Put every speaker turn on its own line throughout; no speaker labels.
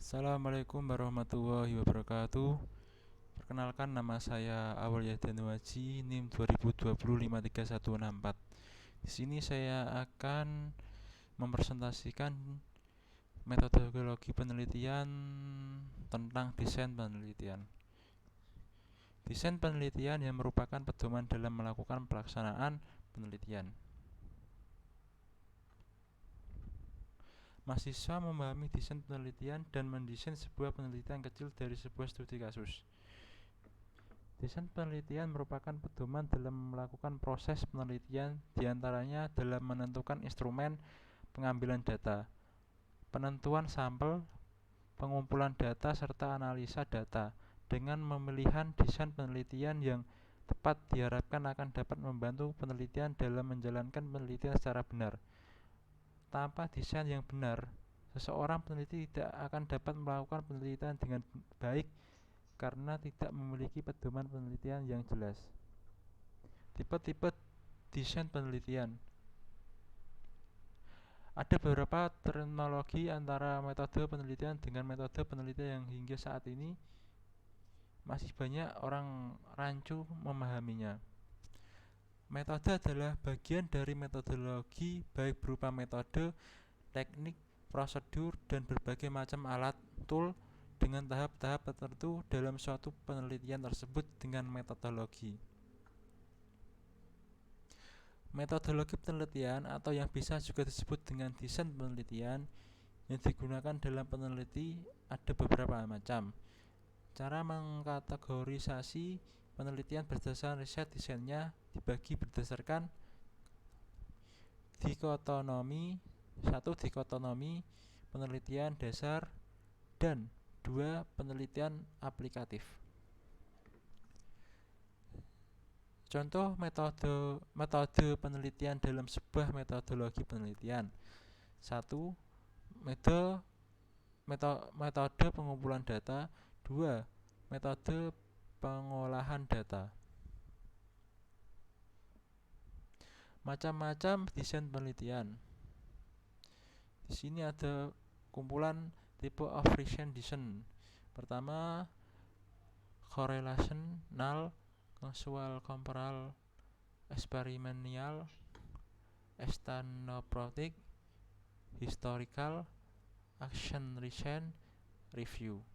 Assalamualaikum warahmatullahi wabarakatuh. Perkenalkan, nama saya Aulia Danuaji, NIM 2020 53164. Di sini saya akan mempresentasikan metodologi penelitian tentang desain penelitian. Desain penelitian yang merupakan pedoman dalam melakukan pelaksanaan penelitian. Mahasiswa memahami desain penelitian dan mendesain sebuah penelitian kecil dari sebuah studi kasus. Desain penelitian merupakan pedoman dalam melakukan proses penelitian, diantaranya dalam menentukan instrumen pengambilan data, penentuan sampel, pengumpulan data, serta analisa data. Dengan pemilihan desain penelitian yang tepat diharapkan akan dapat membantu penelitian dalam menjalankan penelitian secara benar. Tanpa desain yang benar, seseorang peneliti tidak akan dapat melakukan penelitian dengan baik karena tidak memiliki pedoman penelitian yang jelas. Tipe-tipe desain penelitian. Ada beberapa terminologi antara metode penelitian dengan metode penelitian yang hingga saat ini masih banyak orang rancu memahaminya. Metode adalah bagian dari metodologi, baik berupa metode, teknik, prosedur, dan berbagai macam alat, tool, dengan tahap-tahap tertentu dalam suatu penelitian tersebut dengan metodologi. Metodologi penelitian atau yang bisa juga disebut dengan desain penelitian yang digunakan dalam peneliti ada beberapa macam. Cara mengkategorisasi penelitian berdasarkan riset desainnya dibagi berdasarkan dikotonomi. 1. Dikotonomi penelitian dasar, dan 2. Penelitian aplikatif. Contoh metode penelitian dalam sebuah metodologi penelitian. 1. Metode pengumpulan data. 2. Metode pengolahan data. Macam-macam desain penelitian. Di sini ada kumpulan tipe of design. Pertama, correlational, causal, comparal, experimental, ethnographic, historical, action research, review.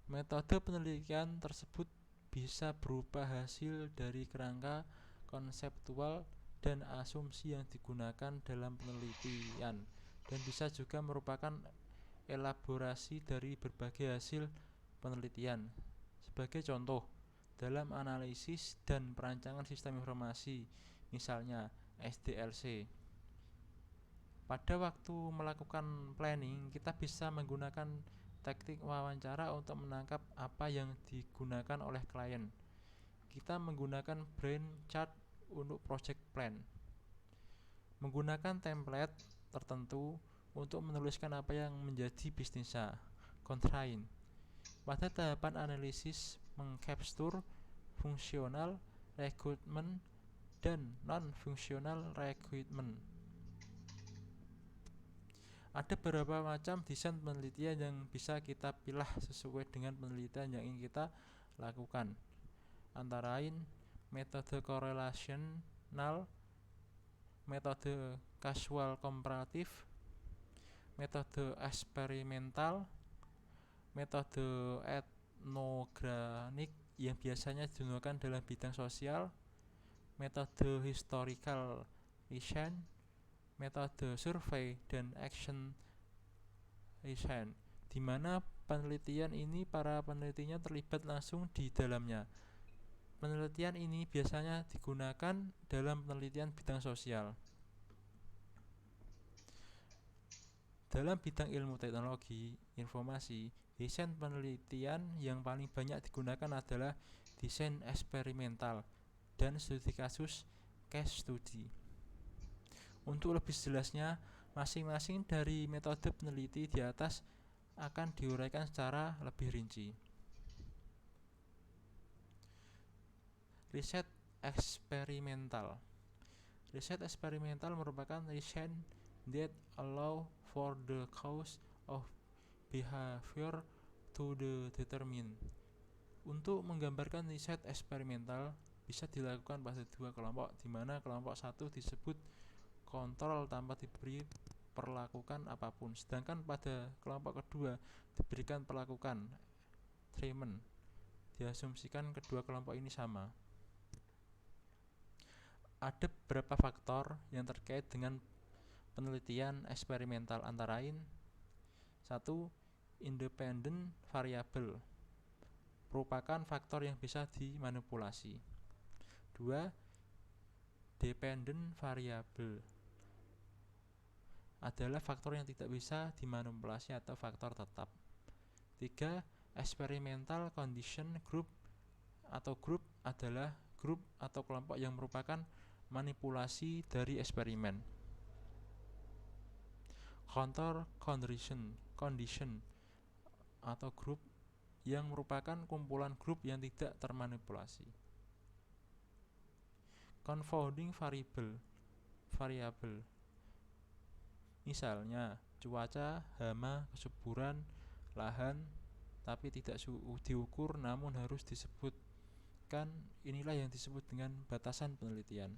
Metode penelitian tersebut bisa berupa hasil dari kerangka konseptual dan asumsi yang digunakan dalam penelitian, dan bisa juga merupakan elaborasi dari berbagai hasil penelitian. Sebagai contoh, dalam analisis dan perancangan sistem informasi, misalnya SDLC. Pada waktu melakukan planning, kita bisa menggunakan teknik wawancara untuk menangkap apa yang digunakan oleh klien. Kita menggunakan brain chart untuk project plan. Menggunakan template tertentu untuk menuliskan apa yang menjadi bisnisnya. Constraint. Pada tahapan analisis, mengcapture fungsional requirement dan non-functional requirement. Ada beberapa macam desain penelitian yang bisa kita pilih sesuai dengan penelitian yang ingin kita lakukan. Antara lain metode correlational, metode causal komparatif, metode eksperimental, metode etnogranik yang biasanya digunakan dalam bidang sosial, metode historical research, metode survei, dan action research, di mana penelitian ini para penelitinya terlibat langsung di dalamnya. Penelitian ini biasanya digunakan dalam penelitian bidang sosial. Dalam bidang ilmu teknologi informasi, desain penelitian yang paling banyak digunakan adalah desain eksperimental dan studi kasus case study. Untuk lebih jelasnya, masing-masing dari metode peneliti di atas akan diuraikan secara lebih rinci. Riset eksperimental. Riset eksperimental merupakan riset that allow for the cause of behavior to be determined. Untuk menggambarkan riset eksperimental bisa dilakukan pada dua kelompok, di mana kelompok satu disebut kontrol tanpa diberi perlakukan apapun, sedangkan pada kelompok kedua diberikan perlakukan treatment. Diasumsikan kedua kelompok ini sama. Ada beberapa faktor yang terkait dengan penelitian eksperimental, antara lain: 1. Independent variable merupakan faktor yang bisa dimanipulasi. 2. Dependent variable adalah faktor yang tidak bisa dimanipulasi atau faktor tetap. 3. Experimental condition group atau group adalah grup atau kelompok yang merupakan manipulasi dari eksperimen. Counter condition atau grup yang merupakan kumpulan grup yang tidak termanipulasi. Confounding variable misalnya cuaca, hama, kesuburan lahan, tapi tidak diukur namun harus disebutkan. Inilah yang disebut dengan batasan penelitian.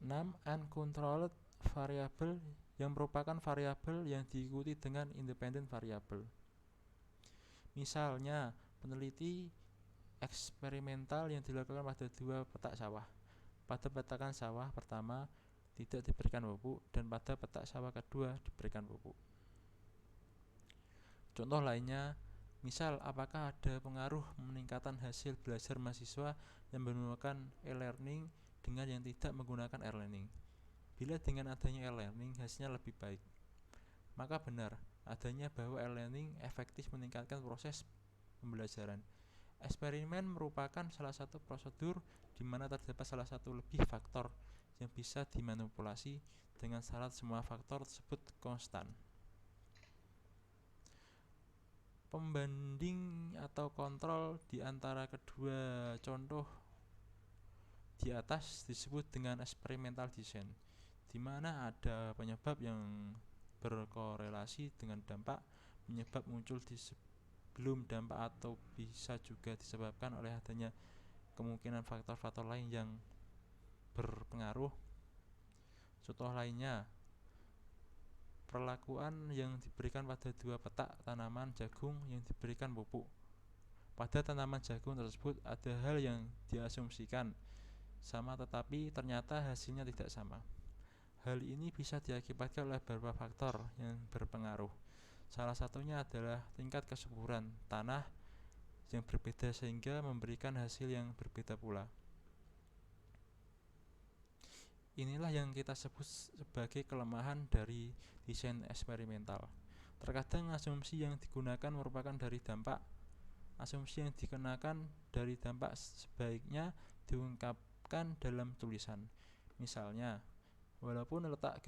6. Uncontrolled variable yang merupakan variabel yang diikuti dengan independent variable. Misalnya peneliti eksperimental yang dilakukan pada dua petak sawah. Pada petakan sawah pertama tidak diberikan pupuk dan pada petak sawah kedua diberikan pupuk. Contoh lainnya, misal apakah ada pengaruh meningkatan hasil belajar mahasiswa yang menggunakan e-learning dengan yang tidak menggunakan e-learning? Bila dengan adanya e-learning hasilnya lebih baik, maka benar adanya bahwa e-learning efektif meningkatkan proses pembelajaran. Eksperimen merupakan salah satu prosedur di mana terdapat salah satu lebih faktor yang bisa dimanipulasi dengan syarat semua faktor tersebut konstan. Pembanding atau kontrol di antara kedua contoh di atas disebut dengan experimental design, di mana ada penyebab yang berkorelasi dengan dampak, penyebab muncul di sebelum dampak, atau bisa juga disebabkan oleh adanya kemungkinan faktor-faktor lain yang berpengaruh. Contoh lainnya, perlakuan yang diberikan pada dua petak tanaman jagung yang diberikan pupuk. Pada tanaman jagung tersebut ada hal yang diasumsikan sama tetapi ternyata hasilnya tidak sama. Hal ini bisa diakibatkan oleh beberapa faktor yang berpengaruh. Salah satunya adalah tingkat kesuburan tanah yang berbeda sehingga memberikan hasil yang berbeda pula. Inilah yang kita sebut sebagai kelemahan dari desain eksperimental. Terkadang asumsi yang digunakan merupakan dari dampak. Asumsi yang dikenakan dari dampak sebaiknya diungkapkan dalam tulisan. Misalnya, walaupun letak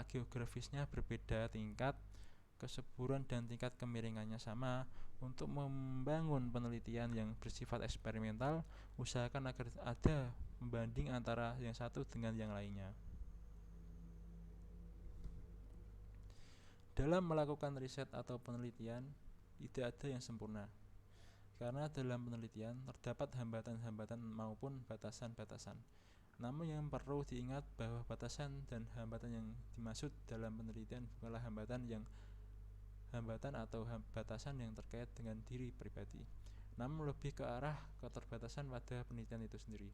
geografisnya berbeda, tingkat kesuburan dan tingkat kemiringannya sama. Untuk membangun penelitian yang bersifat eksperimental, usahakan agar ada pembanding antara yang satu dengan yang lainnya. Dalam melakukan riset atau penelitian, tidak ada yang sempurna. Karena dalam penelitian terdapat hambatan-hambatan maupun batasan-batasan. Namun yang perlu diingat bahwa batasan dan hambatan yang dimaksud dalam penelitian bukanlah hambatan atau batasan yang terkait dengan diri pribadi, namun lebih ke arah keterbatasan pada penelitian itu sendiri.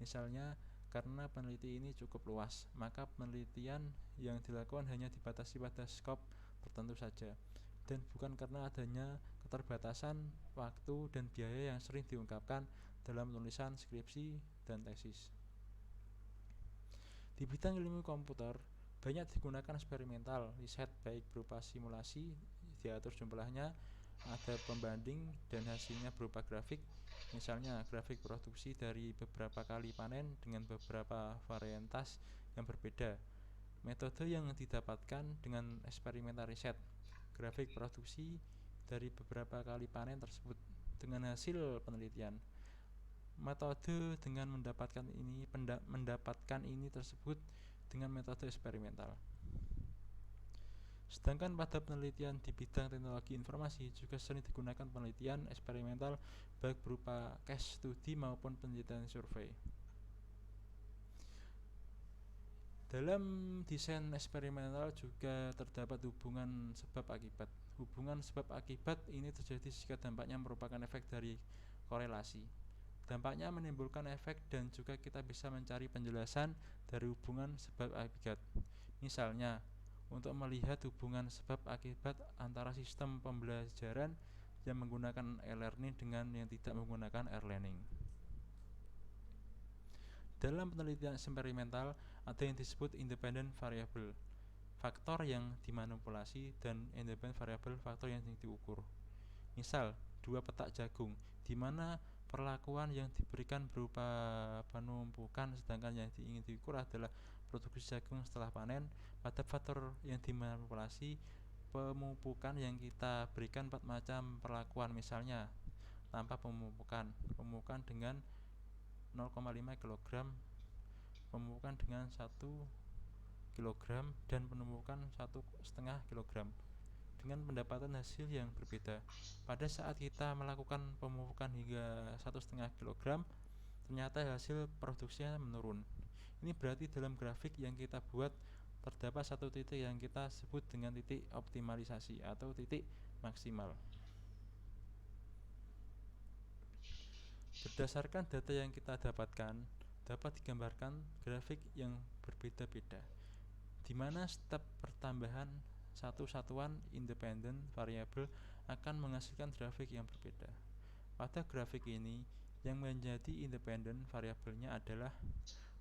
Misalnya, karena peneliti ini cukup luas, maka penelitian yang dilakukan hanya dibatasi pada skop tertentu saja, dan bukan karena adanya keterbatasan waktu dan biaya yang sering diungkapkan dalam tulisan skripsi dan tesis. Di bidang ilmu komputer, banyak digunakan eksperimental riset, baik berupa simulasi, diatur jumlahnya, ada pembanding, dan hasilnya berupa grafik. Misalnya grafik produksi dari beberapa kali panen dengan beberapa varietas yang berbeda. Metode yang didapatkan dengan eksperimental riset, grafik produksi dari beberapa kali panen tersebut dengan hasil penelitian. Metode dengan mendapatkan ini tersebut dengan metode eksperimental. Sedangkan pada penelitian di bidang teknologi informasi juga sering digunakan penelitian eksperimental baik berupa case study maupun penelitian survei. Dalam desain eksperimental juga terdapat hubungan sebab akibat. Hubungan sebab akibat ini terjadi jika dampaknya merupakan efek dari korelasi. Dampaknya menimbulkan efek dan juga kita bisa mencari penjelasan dari hubungan sebab akibat. Misalnya, untuk melihat hubungan sebab akibat antara sistem pembelajaran yang menggunakan e-learning dengan yang tidak menggunakan e-learning. Dalam penelitian eksperimental ada yang disebut independent variable, faktor yang dimanipulasi, dan independent variable, faktor yang diukur. Misal, dua petak jagung, di mana perlakuan yang diberikan berupa penumpukan sedangkan yang ingin diukur adalah produksi jagung setelah panen. Pada faktor yang dimanipulasi, pemupukan yang kita berikan 4 macam perlakuan, misalnya tanpa pemupukan dengan 0,5 kg, pemupukan dengan 1 kg, dan pemupukan 1,5 kg dengan pendapatan hasil yang berbeda. Pada saat kita melakukan pemupukan hingga 1,5 kg, ternyata hasil produksinya menurun. Ini berarti dalam grafik yang kita buat terdapat satu titik yang kita sebut dengan titik optimalisasi atau titik maksimal. Berdasarkan data yang kita dapatkan, dapat digambarkan grafik yang berbeda-beda, di mana setiap pertambahan satu satuan independent variable akan menghasilkan grafik yang berbeda. Pada grafik ini, yang menjadi independent variabelnya adalah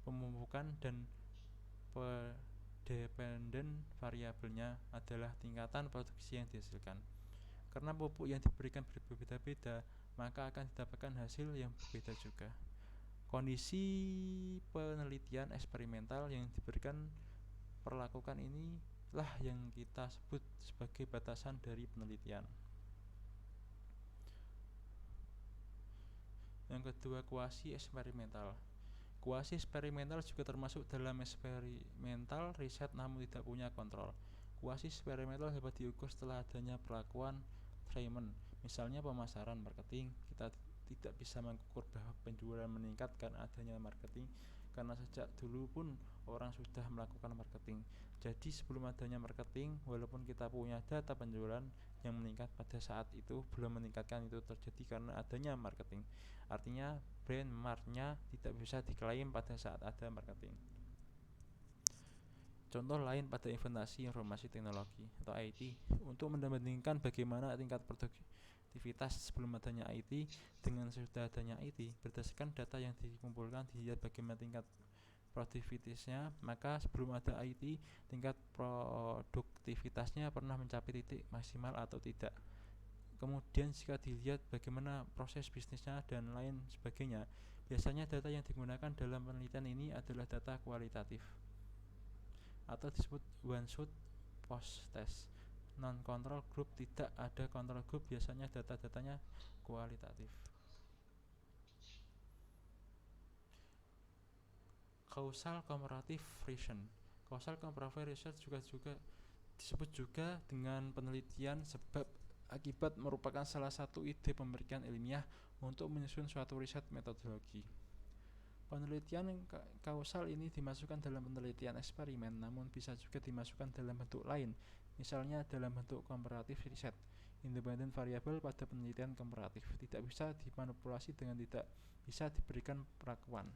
pemupukan dan dependent variabelnya adalah tingkatan produksi yang dihasilkan. Karena pupuk yang diberikan berbeda-beda, maka akan didapatkan hasil yang berbeda juga. Kondisi penelitian eksperimental yang diberikan perlakukan inilah yang kita sebut sebagai batasan dari penelitian. Yang kedua, kuasi eksperimental. Kuasi eksperimental juga termasuk dalam eksperimental riset namun tidak punya kontrol. Kuasi eksperimental dapat diukur setelah adanya perlakuan Feynman. Misalnya pemasaran marketing, kita tidak bisa mengukur bahwa penjualan meningkat karena adanya marketing, karena sejak dulu pun orang sudah melakukan marketing. Jadi sebelum adanya marketing, walaupun kita punya data penjualan yang meningkat pada saat itu, belum meningkatkan itu terjadi karena adanya marketing. Artinya brand marknya tidak bisa diklaim pada saat ada marketing. Contoh lain pada investasi informasi teknologi atau IT, untuk membandingkan bagaimana tingkat produktivitas sebelum adanya IT dengan sesudah adanya IT, berdasarkan data yang dikumpulkan dilihat bagaimana tingkat produktivitasnya, maka sebelum ada IT tingkat produktivitasnya pernah mencapai titik maksimal atau tidak. Kemudian jika dilihat bagaimana proses bisnisnya dan lain sebagainya, biasanya data yang digunakan dalam penelitian ini adalah data kualitatif atau disebut one shot post test. Non control group, tidak ada control group, biasanya data-datanya kualitatif. Causal comparative research. Causal comparative research juga disebut juga dengan penelitian sebab akibat, merupakan salah satu ide pemberian ilmiah untuk menyusun suatu riset metodologi. Penelitian kausal ini dimasukkan dalam penelitian eksperimen, namun bisa juga dimasukkan dalam bentuk lain, misalnya dalam bentuk komparatif riset. Independent variable pada penelitian komparatif tidak bisa dimanipulasi dengan tidak bisa diberikan perlakuan.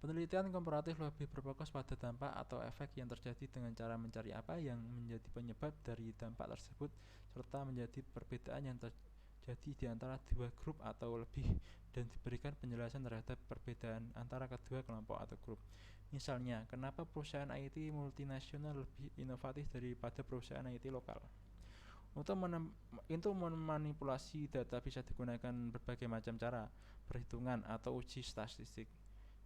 Penelitian komparatif lebih berfokus pada dampak atau efek yang terjadi dengan cara mencari apa yang menjadi penyebab dari dampak tersebut, serta menjadi perbedaan yang terjadi di antara dua grup atau lebih, dan diberikan penjelasan terhadap perbedaan antara kedua kelompok atau grup. Misalnya, kenapa perusahaan IT multinasional lebih inovatif daripada perusahaan IT lokal? Untuk memanipulasi data bisa digunakan berbagai macam cara, perhitungan atau uji statistik.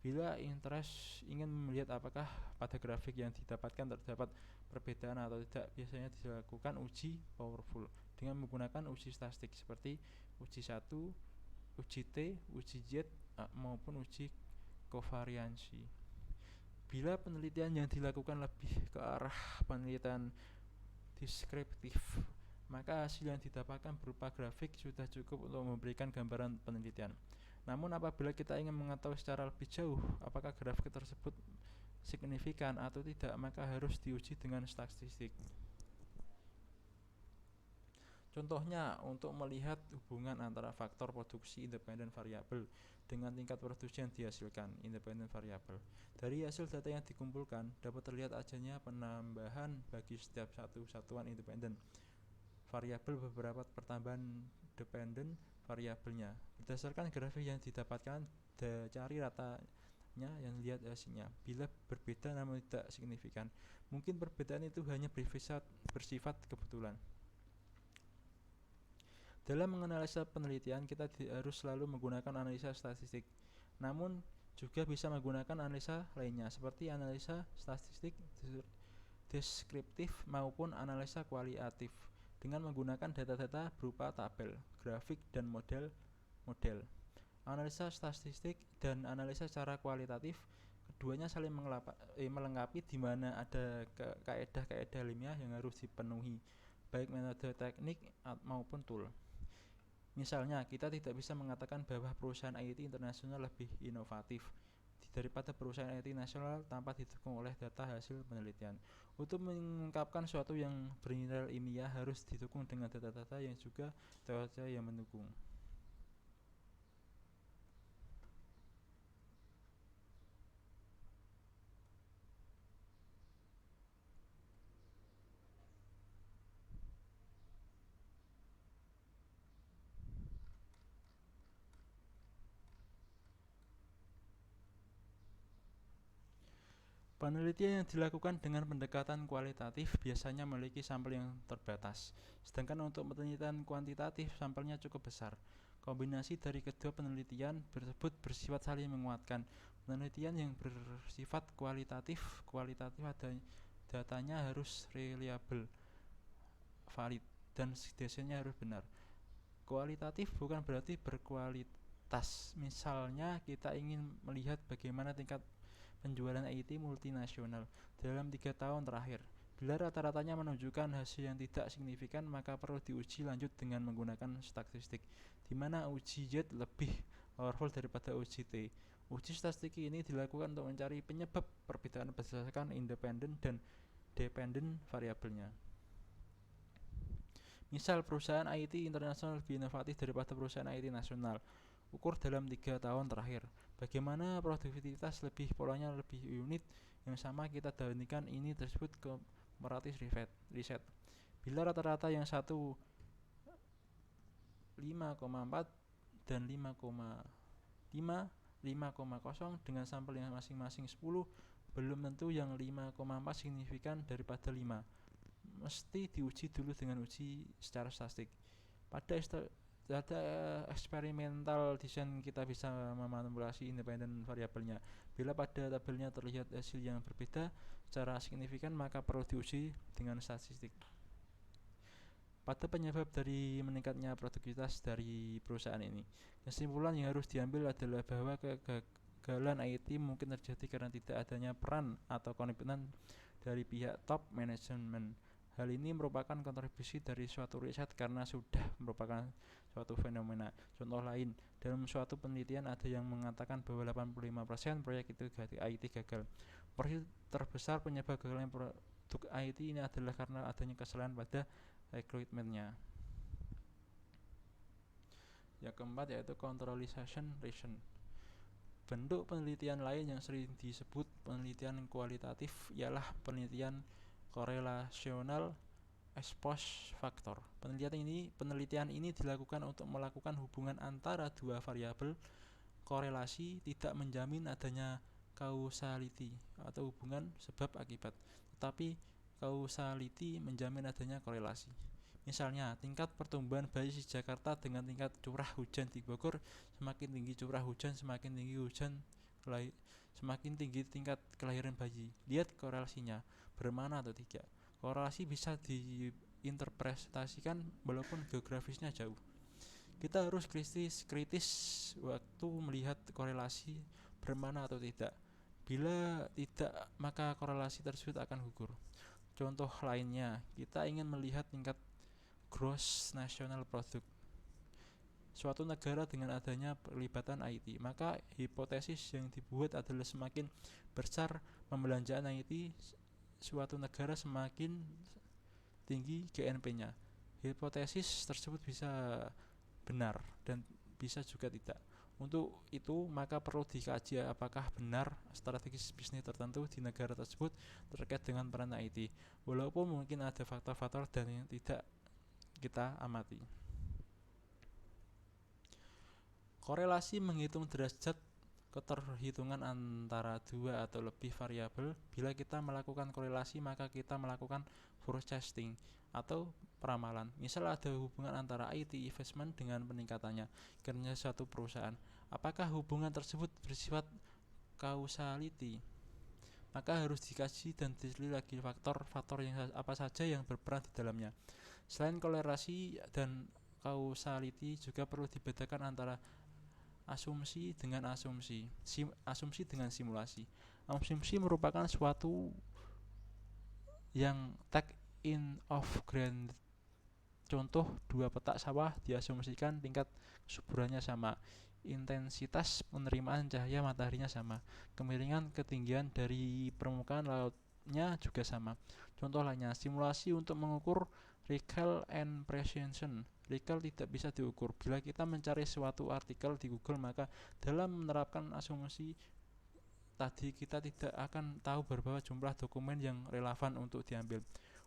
Bila interest ingin melihat apakah pada grafik yang didapatkan terdapat perbedaan atau tidak, biasanya dilakukan uji powerful dengan menggunakan uji statistik seperti uji 1 uji T, uji Z, maupun uji kovariansi. Bila penelitian yang dilakukan lebih ke arah penelitian deskriptif, maka hasil yang didapatkan berupa grafik sudah cukup untuk memberikan gambaran penelitian. Namun apabila kita ingin mengetahui secara lebih jauh apakah grafik tersebut signifikan atau tidak, maka harus diuji dengan statistik. Contohnya, untuk melihat hubungan antara faktor produksi independen variabel dengan tingkat produksi yang dihasilkan independen variabel. Dari hasil data yang dikumpulkan, dapat terlihat adanya penambahan bagi setiap satu satuan independen variabel beberapa pertambahan dependen variabelnya. Berdasarkan grafik yang didapatkan, cari ratanya yang lihat hasilnya. Bila berbeda namun tidak signifikan, mungkin perbedaan itu hanya bersifat kebetulan. Dalam menganalisa penelitian, kita harus selalu menggunakan analisa statistik. Namun juga bisa menggunakan analisa lainnya seperti analisa statistik deskriptif maupun analisa kualitatif dengan menggunakan data-data berupa tabel, grafik, dan model. Analisa statistik dan analisa secara kualitatif, keduanya saling melengkapi di mana ada kaedah-kaedah ilmiah yang harus dipenuhi, baik metode teknik maupun tool. Misalnya, kita tidak bisa mengatakan bahwa perusahaan IT internasional lebih inovatif daripada perusahaan IT nasional tanpa didukung oleh data hasil penelitian. Untuk mengungkapkan sesuatu yang bernilai ilmiah harus didukung dengan data-data yang juga data yang mendukung. Penelitian yang dilakukan dengan pendekatan kualitatif biasanya memiliki sampel yang terbatas, sedangkan untuk penelitian kuantitatif sampelnya cukup besar. Kombinasi dari kedua penelitian tersebut bersifat saling menguatkan. Penelitian yang bersifat kualitatif datanya harus reliable, valid, dan desainnya harus benar. Kualitatif bukan berarti berkualitas. Misalnya kita ingin melihat bagaimana tingkat penjualan IT multinasional dalam 3 tahun terakhir. Bila rata-ratanya menunjukkan hasil yang tidak signifikan, maka perlu diuji lanjut dengan menggunakan statistik, di mana uji Z lebih powerful daripada uji T. Uji statistik ini dilakukan untuk mencari penyebab perbedaan berdasarkan independen dan dependen variabelnya. Misal, perusahaan IT internasional lebih inovatif daripada perusahaan IT nasional. Ukur dalam 3 tahun terakhir. Bagaimana produktivitas polanya lebih unit yang sama kita bandingkan ini tersebut comparative riset. Bila rata-rata yang satu 5,4 dan 5,5 dengan sampel yang masing-masing 10, belum tentu yang 5,4 signifikan daripada 5. Mesti diuji dulu dengan uji secara statistik. Pada eksperimental desain kita bisa memanipulasi independen variabelnya. Bila pada tabelnya terlihat hasil yang berbeda secara signifikan, maka perlu diuji dengan statistik. Pada penyebab dari meningkatnya produktivitas dari perusahaan ini, kesimpulan yang harus diambil adalah bahwa kegagalan IT mungkin terjadi karena tidak adanya peran atau komitmen dari pihak top manajemen. Hal ini merupakan kontribusi dari suatu riset karena sudah merupakan suatu fenomena. Contoh lain, dalam suatu penelitian ada yang mengatakan bahwa 85% proyek itu IT gagal. Porsi terbesar penyebab gagalnya produk IT ini adalah karena adanya kesalahan pada rekrutmennya. Yang keempat yaitu controlization reason. Bentuk penelitian lain yang sering disebut penelitian kualitatif ialah penelitian korelasional ex post factor. Penelitian ini dilakukan untuk melakukan hubungan antara dua variabel. Korelasi tidak menjamin adanya causality atau hubungan sebab akibat, tetapi causality menjamin adanya korelasi. Misalnya, tingkat pertumbuhan bayi di Jakarta dengan tingkat curah hujan di Bogor, semakin tinggi curah hujan, semakin tinggi tingkat kelahiran bayi. Lihat korelasinya, bermana atau tidak. Korelasi bisa diinterpretasikan walaupun geografisnya jauh. Kita harus kritis waktu melihat korelasi bermakna atau tidak. Bila tidak, maka korelasi tersebut akan gugur. Contoh lainnya, kita ingin melihat tingkat gross national product suatu negara dengan adanya pelibatan IT, maka hipotesis yang dibuat adalah semakin besar pembelanjaan IT suatu negara, semakin tinggi GNP-nya. Hipotesis tersebut bisa benar dan bisa juga tidak. Untuk itu maka perlu dikaji apakah benar strategis bisnis tertentu di negara tersebut terkait dengan peran IT, walaupun mungkin ada faktor-faktor dan yang tidak kita amati. Korelasi menghitung derajat keterhitungan antara dua atau lebih variabel. Bila kita melakukan korelasi, maka kita melakukan forecasting atau peramalan. Misal ada hubungan antara IT investment dengan peningkatannya kinerja suatu perusahaan. Apakah hubungan tersebut bersifat causality? Maka harus dikaji dan diteliti lagi faktor-faktor yang apa saja yang berperan di dalamnya. Selain korelasi dan causality, juga perlu dibedakan antara asumsi dengan asumsi dengan simulasi. Asumsi merupakan suatu yang take in of ground. Contoh, dua petak sawah diasumsikan tingkat kesuburannya sama, intensitas penerimaan cahaya mataharinya sama, kemiringan ketinggian dari permukaan lautnya juga sama. Contoh lainnya, simulasi untuk mengukur recall and precision. Recall tidak bisa diukur. Bila kita mencari suatu artikel di Google, maka dalam menerapkan asumsi tadi kita tidak akan tahu berapa jumlah dokumen yang relevan untuk diambil.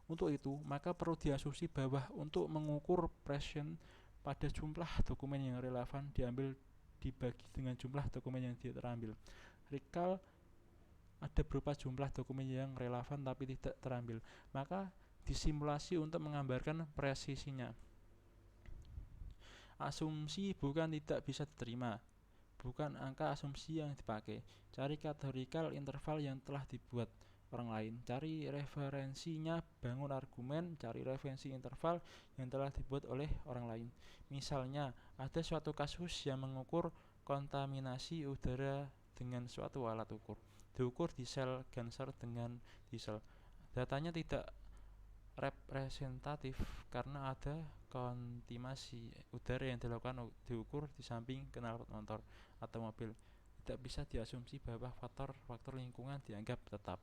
Untuk itu, maka perlu diasumsi bahwa untuk mengukur precision pada jumlah dokumen yang relevan diambil dibagi dengan jumlah dokumen yang terambil. Recall ada berupa jumlah dokumen yang relevan tapi tidak terambil, maka disimulasi untuk menggambarkan presisinya. Asumsi bukan tidak bisa diterima, bukan angka asumsi yang dipakai. Cari categorical interval yang telah dibuat orang lain, cari referensinya, bangun argumen, cari referensi interval yang telah dibuat oleh orang lain. Misalnya, ada suatu kasus yang mengukur kontaminasi udara dengan suatu alat ukur. Diukur di sel Ganser dengan diesel. Datanya tidak representatif karena ada kontaminasi udara yang diukur di samping knalpot motor atau mobil. Tidak bisa diasumsi bahwa faktor-faktor lingkungan dianggap tetap.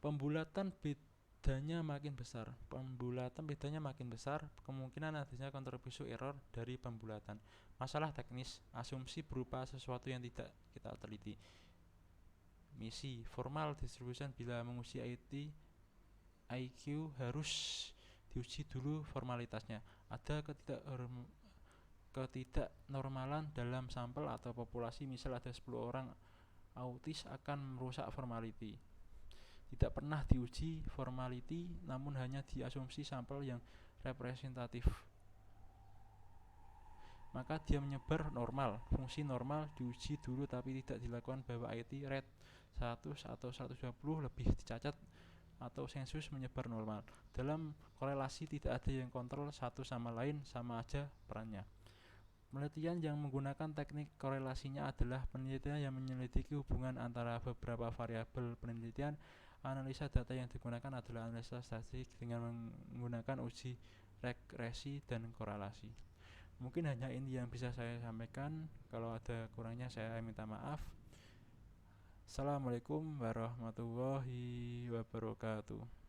Pembulatan bedanya makin besar. Kemungkinan adanya kontribusi error dari pembulatan. Masalah teknis, asumsi berupa sesuatu yang tidak kita teliti. Misi formal distribution. Bila menguji IQ harus diuji dulu formalitasnya. Ada ketidaknormalan dalam sampel atau populasi, misal ada 10 orang autis akan merusak formality. Tidak pernah diuji formality, namun hanya diasumsi sampel yang representatif, maka dia menyebar normal. Fungsi normal diuji dulu tapi tidak dilakukan bahwa IT rate 100 atau 120 lebih dicacat atau sensus menyebar normal. Dalam korelasi tidak ada yang kontrol satu sama lain, sama aja perannya. Penelitian yang menggunakan teknik korelasinya adalah penelitian yang menyelidiki hubungan antara beberapa variabel penelitian. Analisa data yang digunakan adalah analisa statistik dengan menggunakan uji regresi dan korelasi. Mungkin hanya ini yang bisa saya sampaikan. Kalau ada kurangnya saya minta maaf. Assalamualaikum warahmatullahi wabarakatuh.